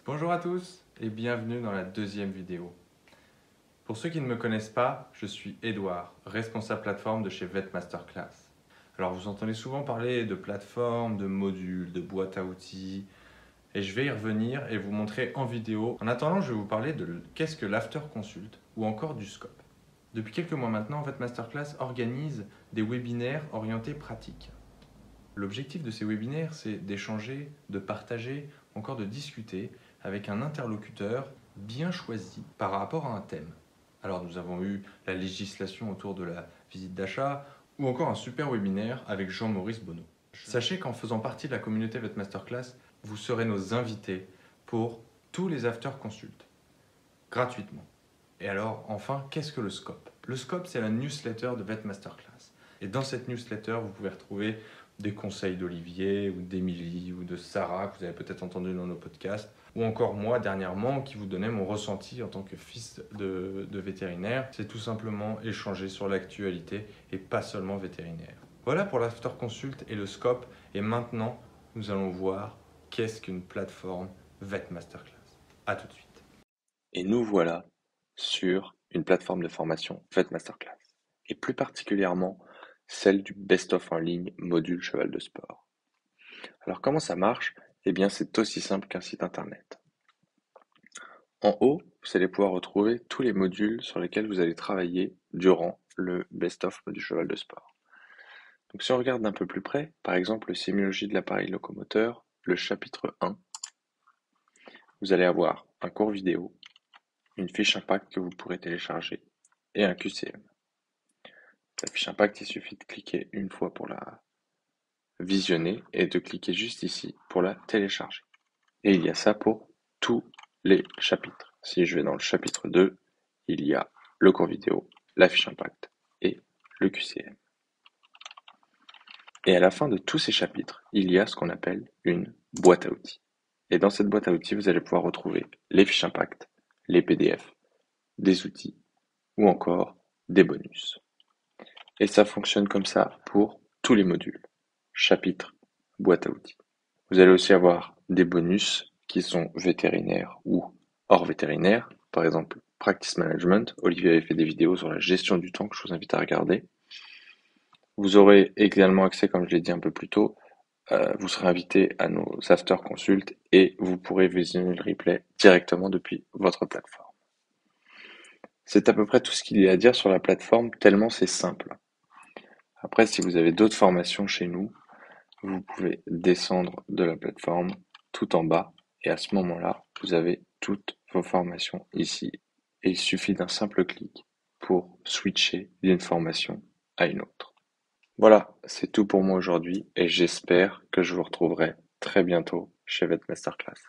Bonjour à tous et bienvenue dans la deuxième vidéo. Pour ceux qui ne me connaissent pas, je suis Edouard, responsable plateforme de chez VetMasterclass. Alors vous entendez souvent parler de plateforme, de modules, de boîte à outils et je vais y revenir et vous montrer en vidéo. En attendant, je vais vous parler de qu'est-ce que l'After Consult ou encore du scope. Depuis quelques mois maintenant, VetMasterclass organise des webinaires orientés pratiques. L'objectif de ces webinaires, c'est d'échanger, de partager, encore de discuter avec un interlocuteur bien choisi par rapport à un thème. Alors nous avons eu la législation autour de la visite d'achat ou encore un super webinaire avec Jean-Maurice Bonneau. Sachez qu'en faisant partie de la communauté VetMasterclass, vous serez nos invités pour tous les after consults, gratuitement. Et alors, enfin, qu'est-ce que le scope? Le scope, c'est la newsletter de VetMasterclass. Et dans cette newsletter, vous pouvez retrouver des conseils d'Olivier ou d'Émilie ou de Sarah, que vous avez peut-être entendu dans nos podcasts, ou encore moi dernièrement, qui vous donnais mon ressenti en tant que fils de vétérinaire. C'est tout simplement échanger sur l'actualité et pas seulement vétérinaire. Voilà pour l'after consult et le scope. Et maintenant, nous allons voir qu'est-ce qu'une plateforme VetMasterclass. A tout de suite. Et nous voilà sur une plateforme de formation VetMasterclass, et plus particulièrement celle du best-of en ligne module cheval de sport. Alors comment ça marche? Eh bien c'est aussi simple qu'un site internet. En haut, vous allez pouvoir retrouver tous les modules sur lesquels vous allez travailler durant le best-of du cheval de sport. Donc si on regarde d'un peu plus près, par exemple sémiologie de l'appareil locomoteur, le chapitre 1, vous allez avoir un cours vidéo, une fiche impact que vous pourrez télécharger et un QCM. La fiche impact, il suffit de cliquer une fois pour la visionner et de cliquer juste ici pour la télécharger. Et il y a ça pour tous les chapitres. Si je vais dans le chapitre 2, il y a le cours vidéo, la fiche impact et le QCM. Et à la fin de tous ces chapitres, il y a ce qu'on appelle une boîte à outils. Et dans cette boîte à outils, vous allez pouvoir retrouver les fiches impact, les PDF, des outils ou encore des bonus. Et ça fonctionne comme ça pour tous les modules. Chapitre, boîte à outils. Vous allez aussi avoir des bonus qui sont vétérinaires ou hors vétérinaire. Par exemple, Practice Management. Olivier avait fait des vidéos sur la gestion du temps que je vous invite à regarder. Vous aurez également accès, comme je l'ai dit un peu plus tôt, vous serez invité à nos after consults et vous pourrez visionner le replay directement depuis votre plateforme. C'est à peu près tout ce qu'il y a à dire sur la plateforme, tellement c'est simple. Après, si vous avez d'autres formations chez nous, vous pouvez descendre de la plateforme tout en bas et à ce moment-là, vous avez toutes vos formations ici et il suffit d'un simple clic pour switcher d'une formation à une autre. Voilà, c'est tout pour moi aujourd'hui et j'espère que je vous retrouverai très bientôt chez VetMasterclass.